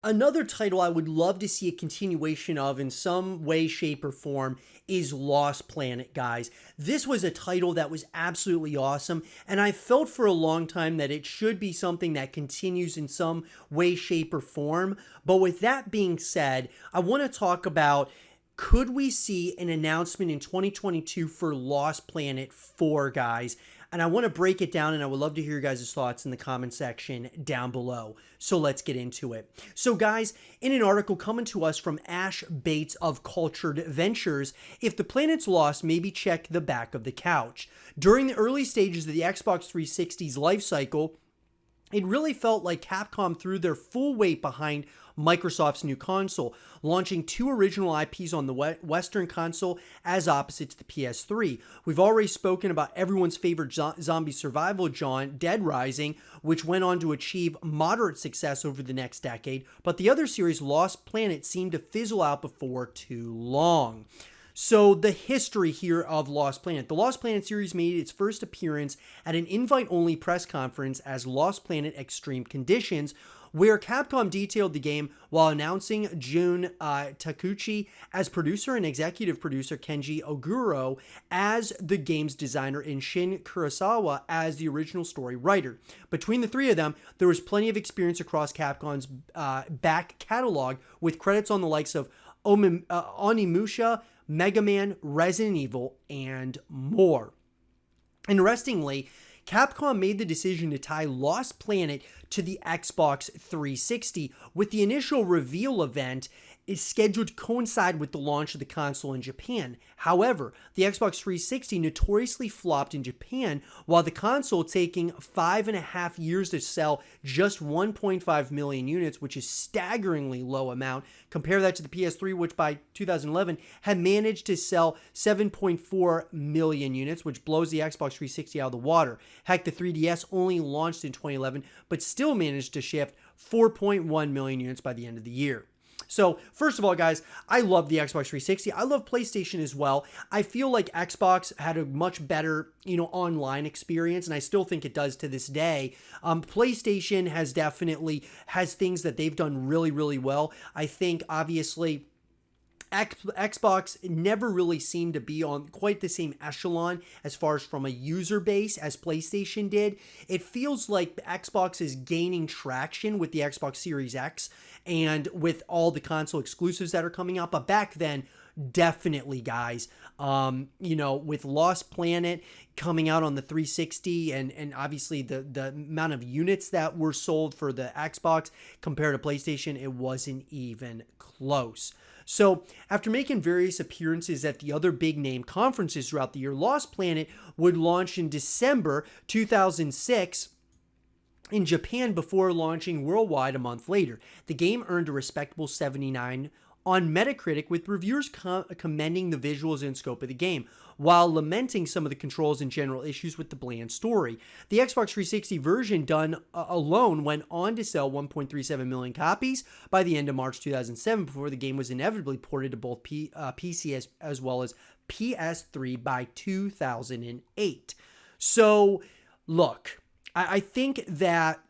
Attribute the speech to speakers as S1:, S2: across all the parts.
S1: Another title I would love to see a continuation of in some way, shape, or form is Lost Planet, guys. This was a title that was absolutely awesome, and I felt for a long time that it should be something that continues in some way, shape, or form. But with that being said, I want to talk about, could we see an announcement in 2022 for Lost Planet 4, guys? And I want to break it down, and I would love to hear your guys' thoughts in the comment section down below. So let's get into it. So, guys, in an article coming to us from Ash Bates of Cultured Ventures, if the planet's lost, maybe check the back of the couch. During the early stages of the Xbox 360's life cycle, it really felt like Capcom threw their full weight behind Microsoft's new console, launching two original IPs on the Western console as opposite to the PS3. We've already spoken about everyone's favorite zombie survival genre, Dead Rising, which went on to achieve moderate success over the next decade, but the other series, Lost Planet, seemed to fizzle out before too long. So, the history here of Lost Planet. The Lost Planet series made its first appearance at an invite-only press conference as Lost Planet Extreme Conditions, where Capcom detailed the game while announcing Jun Takuchi as producer and executive producer Kenji Oguro as the game's designer and Shin Kurosawa as the original story writer. Between the three of them, there was plenty of experience across Capcom's back catalog, with credits on the likes of Onimusha, Mega Man, Resident Evil, and more. Interestingly, Capcom made the decision to tie Lost Planet to the Xbox 360, with the initial reveal event is scheduled to coincide with the launch of the console in Japan. However, the Xbox 360 notoriously flopped in Japan, while the console, taking 5.5 years to sell just 1.5 million units, which is staggeringly low amount. Compare that to the PS3, which by 2011 had managed to sell 7.4 million units, which blows the Xbox 360 out of the water. Heck, the 3DS only launched in 2011, but still managed to shift 4.1 million units by the end of the year. So, first of all, guys, I love the Xbox 360. I love PlayStation as well. I feel like Xbox had a much better, online experience, and I still think it does to this day. PlayStation has things that they've done really, really well. I think, obviously, Xbox never really seemed to be on quite the same echelon as far as from a user base as PlayStation did. It feels like Xbox is gaining traction with the Xbox Series X and with all the console exclusives that are coming out. But back then, definitely, guys, with Lost Planet coming out on the 360 and obviously the amount of units that were sold for the Xbox compared to PlayStation, it wasn't even close. So, after making various appearances at the other big name conferences throughout the year, Lost Planet would launch in December 2006 in Japan before launching worldwide a month later. The game earned a respectable 79 on Metacritic, with reviewers commending the visuals and scope of the game, while lamenting some of the controls and general issues with the bland story. The Xbox 360 version done alone went on to sell 1.37 million copies by the end of March 2007, before the game was inevitably ported to both PC as well as PS3 by 2008. So, look, I think that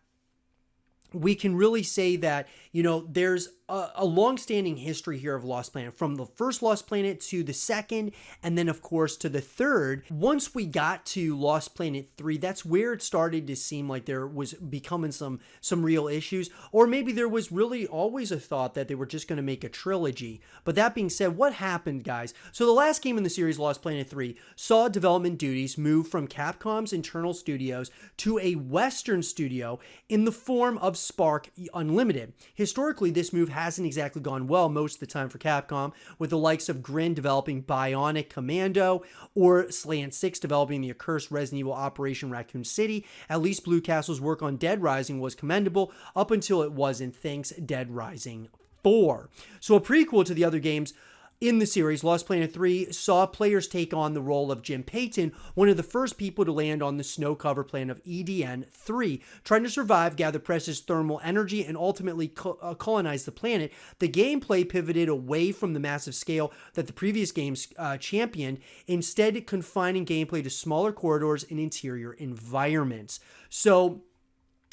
S1: we can really say that, there's a long-standing history here of Lost Planet, from the first Lost Planet to the second, and then, of course, to the third. Once we got to Lost Planet 3, that's where it started to seem like there was becoming some real issues, or maybe there was really always a thought that they were just going to make a trilogy. But that being said, what happened, guys? So the last game in the series, Lost Planet 3, saw development duties move from Capcom's internal studios to a Western studio in the form of Spark Unlimited. Historically, this move hasn't exactly gone well most of the time for Capcom, with the likes of Grin developing Bionic Commando or Slant 6 developing the accursed Resident Evil Operation Raccoon City. At least Blue Castle's work on Dead Rising was commendable up until it wasn't, thanks Dead Rising 4. So a prequel to the other games in the series, Lost Planet 3 saw players take on the role of Jim Payton, one of the first people to land on the snow cover planet of EDN-3. Trying to survive, gather precious thermal energy, and ultimately colonize the planet, the gameplay pivoted away from the massive scale that the previous games championed, instead confining gameplay to smaller corridors and interior environments. So,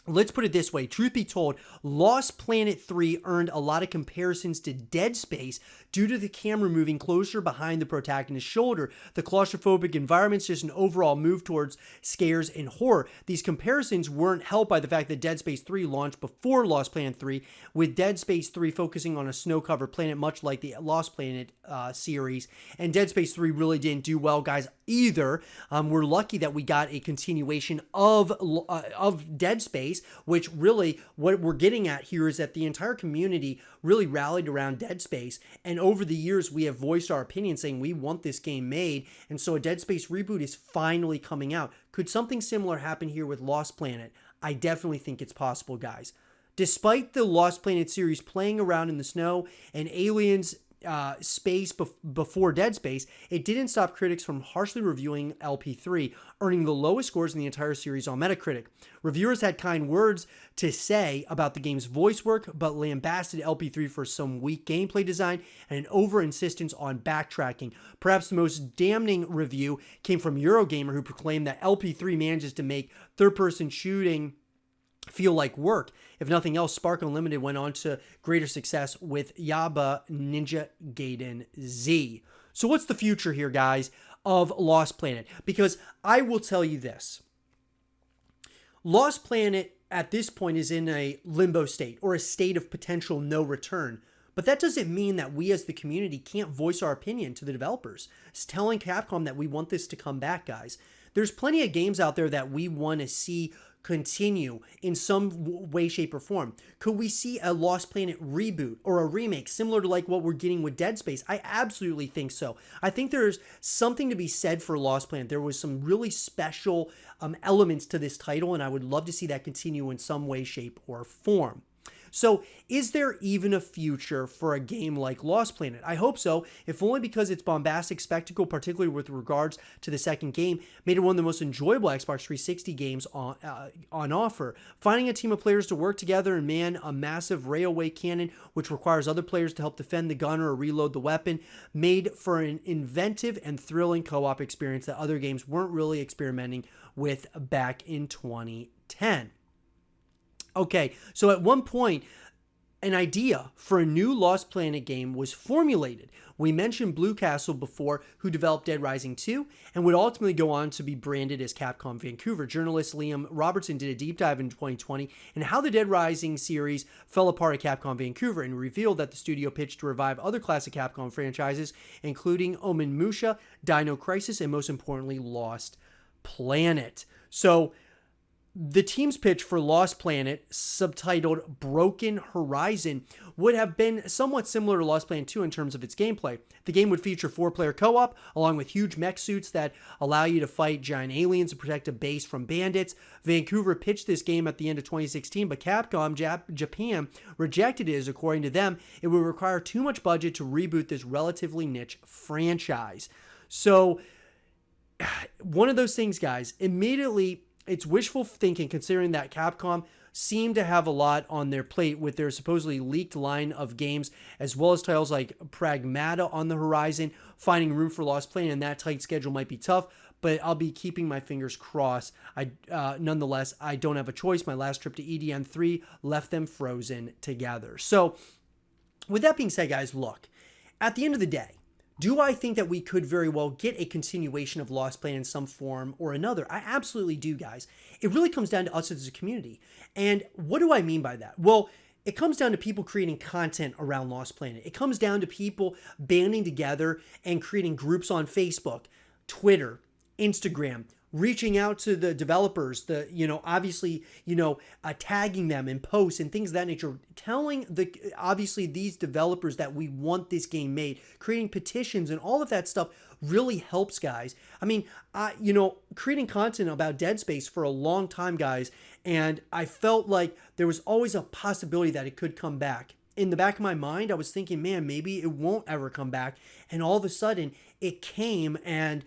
S1: Let's put it this way. Truth be told, Lost Planet 3 earned a lot of comparisons to Dead Space due to the camera moving closer behind the protagonist's shoulder, the claustrophobic environments, just an overall move towards scares and horror. These comparisons weren't helped by the fact that Dead Space 3 launched before Lost Planet 3, with Dead Space 3 focusing on a snow-covered planet, much like the Lost Planet series. And Dead Space 3 really didn't do well, guys, either. We're lucky that we got a continuation of Dead Space, which really what we're getting at here is that the entire community really rallied around Dead Space, and over the years we have voiced our opinion saying we want this game made, and so a Dead Space reboot is finally coming out. Could something similar happen here with Lost Planet? I definitely think it's possible, guys. Despite the Lost Planet series playing around in the snow and aliens space before Dead Space, it didn't stop critics from harshly reviewing LP3, earning the lowest scores in the entire series on Metacritic. Reviewers had kind words to say about the game's voice work, but lambasted LP3 for some weak gameplay design and an over-insistence on backtracking. Perhaps the most damning review came from Eurogamer, who proclaimed that LP3 manages to make third-person shooting feel like work. If nothing else, Spark Unlimited went on to greater success with Yaba Ninja Gaiden Z. So what's the future here, guys, of Lost Planet? Because I will tell you this. Lost Planet at this point is in a limbo state, or a state of potential no return. But that doesn't mean that we as the community can't voice our opinion to the developers. It's telling Capcom that we want this to come back, guys. There's plenty of games out there that we want to see continue in some way, shape, or form. Could we see a Lost Planet reboot or a remake similar to like what we're getting with Dead Space? I absolutely think so. I think there's something to be said for Lost Planet. There was some really special elements to this title, and I would love to see that continue in some way, shape, or form. So is there even a future for a game like Lost Planet? I hope so, if only because its bombastic spectacle, particularly with regards to the second game, made it one of the most enjoyable Xbox 360 games on offer. Finding a team of players to work together and man a massive railway cannon, which requires other players to help defend the gun or reload the weapon, made for an inventive and thrilling co-op experience that other games weren't really experimenting with back in 2010. Okay, so at one point, an idea for a new Lost Planet game was formulated. We mentioned Blue Castle before, who developed Dead Rising 2, and would ultimately go on to be branded as Capcom Vancouver. Journalist Liam Robertson did a deep dive in 2020 into how the Dead Rising series fell apart at Capcom Vancouver, and revealed that the studio pitched to revive other classic Capcom franchises, including Onimusha, Dino Crisis, and most importantly, Lost Planet. So the team's pitch for Lost Planet, subtitled Broken Horizon, would have been somewhat similar to Lost Planet 2 in terms of its gameplay. The game would feature 4-player co-op, along with huge mech suits that allow you to fight giant aliens and protect a base from bandits. Vancouver pitched this game at the end of 2016, but Capcom Japan rejected it, as according to them, it would require too much budget to reboot this relatively niche franchise. So, one of those things, guys, immediately, it's wishful thinking considering that Capcom seemed to have a lot on their plate with their supposedly leaked line of games, as well as titles like Pragmata on the horizon. Finding room for Lost Planet in that tight schedule might be tough, but I'll be keeping my fingers crossed. Nonetheless, I don't have a choice. My last trip to EDM3 left them frozen together. So, with that being said, guys, look, at the end of the day, do I think that we could very well get a continuation of Lost Planet in some form or another? I absolutely do, guys. It really comes down to us as a community. And what do I mean by that? Well, it comes down to people creating content around Lost Planet. It comes down to people banding together and creating groups on Facebook, Twitter, Instagram, reaching out to the developers, obviously, tagging them in posts and things of that nature, telling obviously these developers that we want this game made, creating petitions and all of that stuff really helps, guys. I mean, creating content about Dead Space for a long time, guys, and I felt like there was always a possibility that it could come back. In the back of my mind, I was thinking, man, maybe it won't ever come back. And all of a sudden it came, and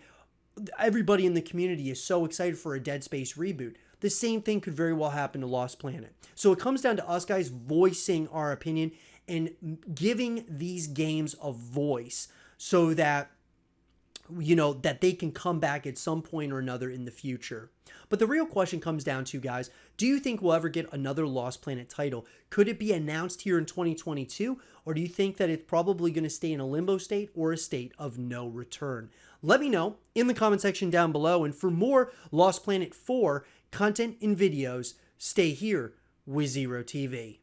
S1: everybody in the community is so excited for a Dead Space reboot. The same thing could very well happen to Lost Planet. So it comes down to us, guys, voicing our opinion and giving these games a voice so that that they can come back at some point or another in the future. But the real question comes down to, guys, do you think we'll ever get another Lost Planet title? Could it be announced here in 2022, or do you think that it's probably going to stay in a limbo state or a state of no return? Let me know in the comment section down below, and for more Lost Planet 4 content and videos, stay here with Zero TV.